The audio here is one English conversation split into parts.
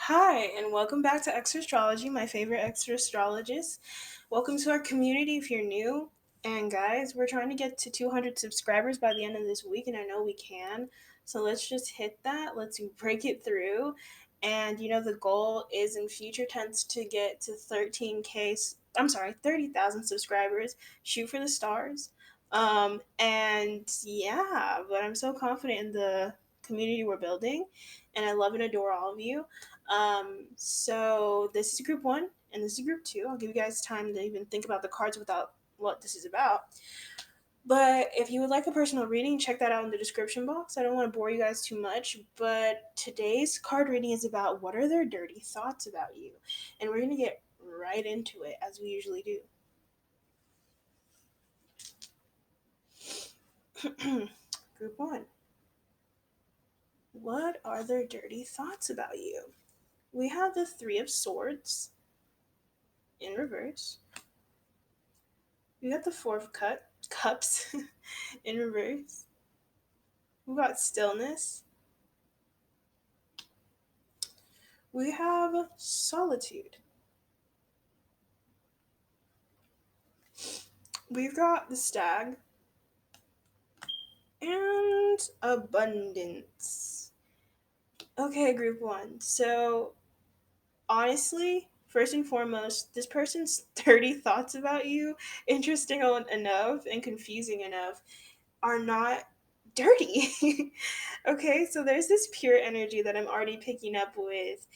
Hi, and welcome back to Extra Astrology, my favorite extra astrologist. Welcome to our community if you're new. And guys, we're trying to get to 200 subscribers by the end of this week, and I know we can. So let's just hit that. Let's break it through. And the goal is in future tense to get to 13K, I'm sorry, 30,000 subscribers. Shoot for the stars. And yeah, but I'm so confident in the community we're building, and I love and adore all of you. So this is group one, and this is group two. I'll give you guys time to even think about the cards without what this is about. But if you would like a personal reading, check that out in the description box. I don't want to bore you guys too much, but today's card reading is about what are their dirty thoughts about you. And we're going to get right into it as we usually do. Group one. What are their dirty thoughts about you? We have the Three of Swords in reverse. We got the Four of Cups in reverse. We got Stillness. We have Solitude. We've got the Stag and Abundance. Okay, group one. So, honestly, first and foremost, this person's 30 thoughts about you, interesting enough and confusing enough, are not dirty. Okay, so there's this pure energy that I'm already picking up with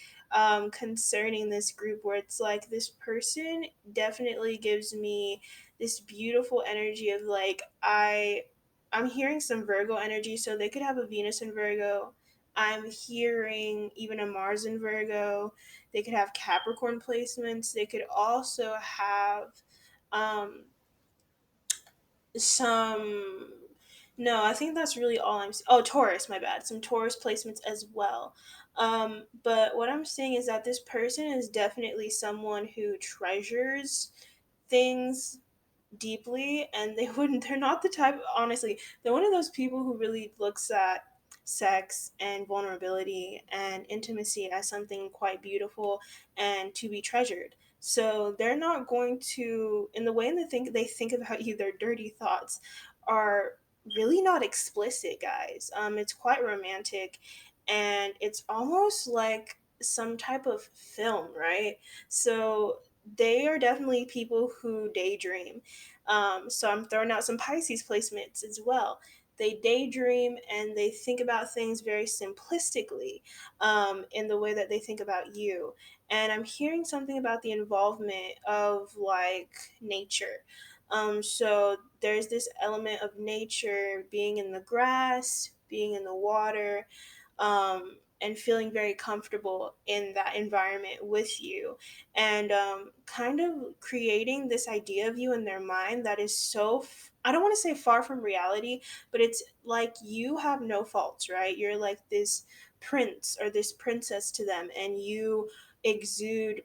concerning this group, where it's like this person definitely gives me this beautiful energy of like I'm hearing some Virgo energy, so they could have a Venus in Virgo. I'm hearing even a Mars in Virgo. They could have Capricorn placements. They could also have um, some. No, I think that's really all oh, Taurus, my bad. Some Taurus placements as well. But what I'm saying is that this person is definitely someone who treasures things deeply, and they're not the type, honestly, they're one of those people who really looks at sex and vulnerability and intimacy as something quite beautiful and to be treasured. So they're not going to, in the way they think about you, their dirty thoughts are really not explicit, guys. It's quite romantic, and it's almost like some type of film, right? So they are definitely people who daydream. So I'm throwing out some Pisces placements as well. They daydream and they think about things very simplistically, in the way that they think about you. And I'm hearing something about the involvement of like nature. So there's this element of nature, being in the grass, being in the water, and feeling very comfortable in that environment with you, and kind of creating this idea of you in their mind that is I don't want to say far from reality, but it's like you have no faults, right? You're like this prince or this princess to them, and you exude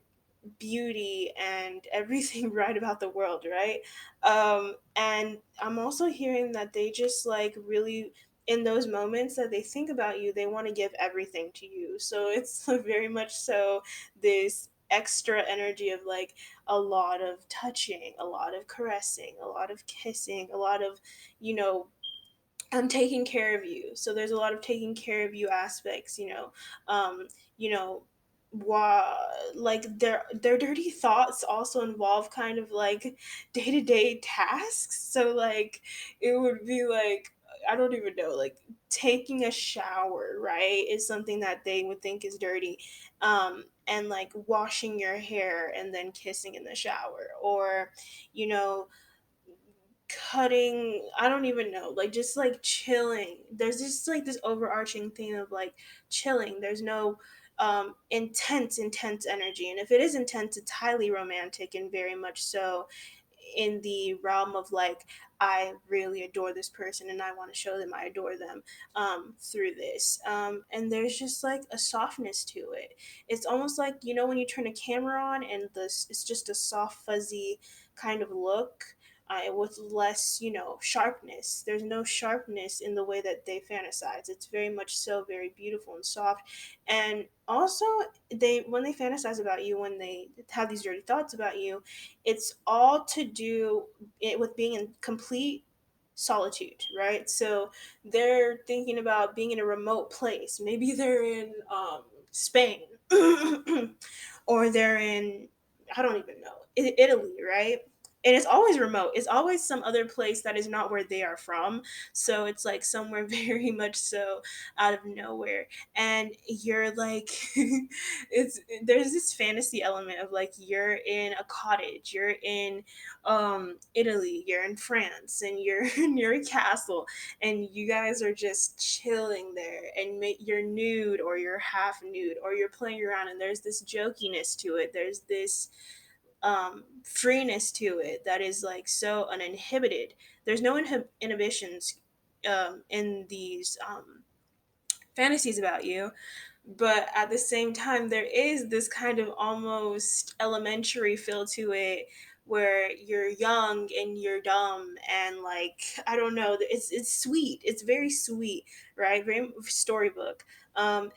beauty and everything right about the world, right? And I'm also hearing that they just like really, in those moments that they think about you, they want to give everything to you. So it's very much so this extra energy of like a lot of touching, a lot of caressing, a lot of kissing, a lot of, you know, I'm taking care of you. So there's a lot of taking care of you aspects, um, you know, like their dirty thoughts also involve kind of like day-to-day tasks. So like it would be like, I don't even know, like taking a shower, right, is something that they would think is dirty. And like washing your hair and then kissing in the shower, or you know cutting, I don't even know, like just like chilling. There's just like this overarching theme of like chilling. There's no intense energy, and if it is intense, it's highly romantic and very much so in the realm of like, I really adore this person and I want to show them I adore them through this. And there's just like a softness to it. It's almost like, when you turn a camera on and this it's just a soft fuzzy kind of look. with less, sharpness. There's no sharpness in the way that they fantasize. It's very much so very beautiful and soft. And also, they when they fantasize about you, when they have these dirty thoughts about you, it's all to do with being in complete solitude, right? So they're thinking about being in a remote place. Maybe they're in Spain, or they're in, I don't even know, Italy, right? And it's always remote. It's always some other place that is not where they are from. So it's like somewhere very much so out of nowhere. And you're like, there's this fantasy element of like you're in a cottage, you're in Italy, you're in France, and you're near a castle, and you guys are just chilling there, and you're nude or you're half nude or you're playing around, and there's this jokiness to it. There's this freeness to it that is like so uninhibited. There's no inhibitions in these fantasies about you, but at the same time there is this kind of almost elementary feel to it, where you're young and you're dumb, and like, I don't know, it's sweet, it's very sweet, right? Very storybook.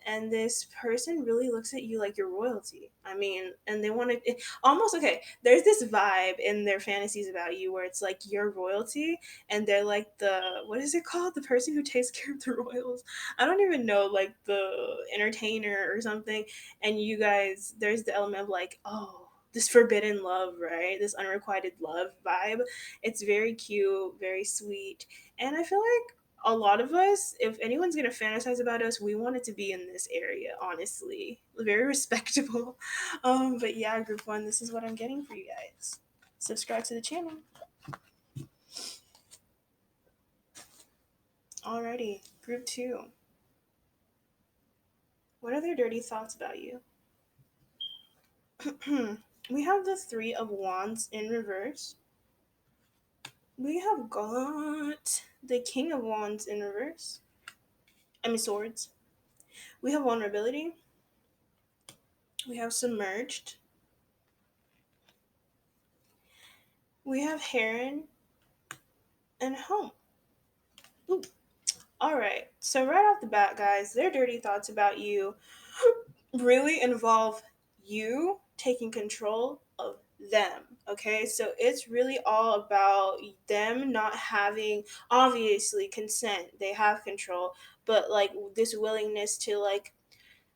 And this person really looks at you like you're royalty. I mean, and they want to almost, okay, there's this vibe in their fantasies about you where it's like you're royalty, and they're like the, what is it called, the person who takes care of the royals. I don't even know, like the entertainer or something. And you guys, there's the element of like, oh, this forbidden love, right? This unrequited love vibe. It's very cute, very sweet. And I feel like a lot of us, if anyone's gonna fantasize about us, we want it to be in this area, honestly. Very respectable. But yeah, group one, this is what I'm getting for you guys. Subscribe to the channel. Alrighty, group two. What are their dirty thoughts about you? We have the Three of Wands in reverse. We have got the King of Wands in reverse. I mean, swords. We have vulnerability. We have submerged. We have heron and home. Ooh. All right. So right off the bat, guys, their dirty thoughts about you really involve you taking control of them. Okay, so it's really all about them not having, obviously, consent. They have control, but like this willingness to like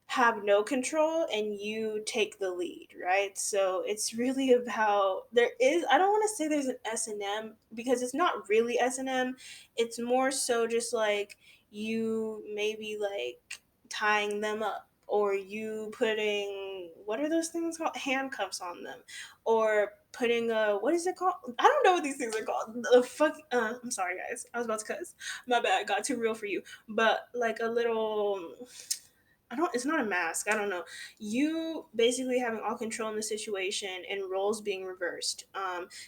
have no control and you take the lead, right? So it's really about, there is, I don't want to say there's an S&M because it's not really S&M. It's more so just like you maybe like tying them up, or you putting, what are those things called, handcuffs on them, or putting a, what is it called, I don't know what these things are called, the fuck, I'm sorry guys, I was about to cuss, my bad, got too real for you, but like a little, I don't, it's not a mask, I don't know. You basically having all control in the situation and roles being reversed.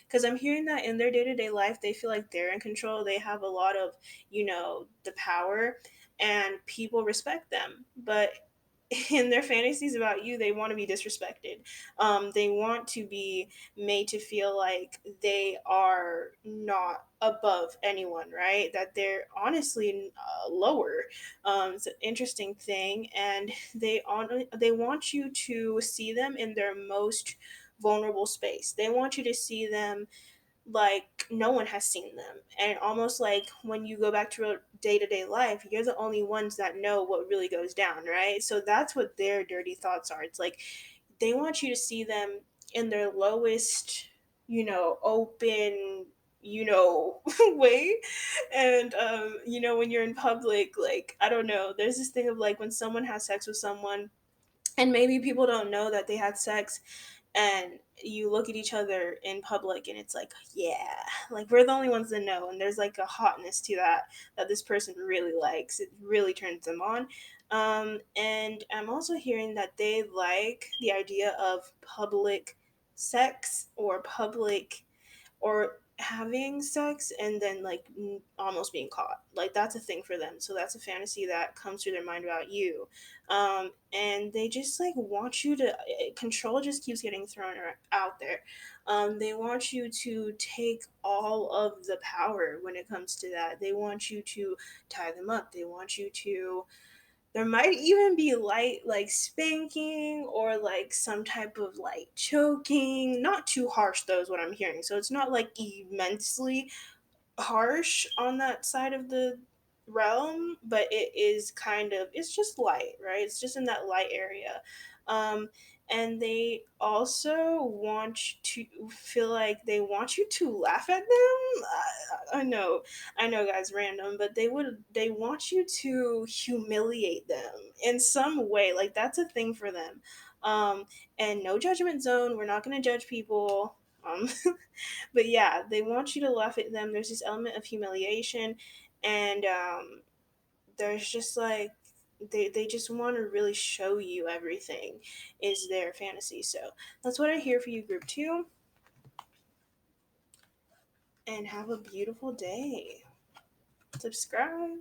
Because I'm hearing that in their day-to-day life they feel like they're in control. They have a lot of, the power, and people respect them. But in their fantasies about you, they want to be disrespected. They want to be made to feel like they are not above anyone, right? That they're honestly lower. It's an interesting thing, and they want you to see them in their most vulnerable space. They want you to see them like no one has seen them, and almost like when you go back to day-to-day life, you're the only ones that know what really goes down, right? So that's what their dirty thoughts are. It's like they want you to see them in their lowest, open, way. And when you're in public, like, I don't know, there's this thing of like when someone has sex with someone and maybe people don't know that they had sex, and you look at each other in public and it's like, yeah, like we're the only ones that know, and there's like a hotness to that this person really likes. It really turns them on. And I'm also hearing that they like the idea of public sex, or public, or having sex and then like almost being caught. Like that's a thing for them. So that's a fantasy that comes through their mind about you. And they just like want you to control just keeps getting thrown out there. They want you to take all of the power when it comes to that. They want you to tie them up. They want you to, there might even be light like spanking or like some type of light choking. Not too harsh though is what I'm hearing. So it's not like immensely harsh on that side of the realm, but it is kind of, it's just light, right? It's just in that light area. Um and they also want to feel like they want you to laugh at them. I know guys, random, but they want you to humiliate them in some way. Like that's a thing for them. um and no judgment zone, we're not going to judge people. But yeah, they want you to laugh at them. There's this element of humiliation, and there's just like they just want to really show you everything is their fantasy. So that's what I hear for you, group two, and have a beautiful day. Subscribe.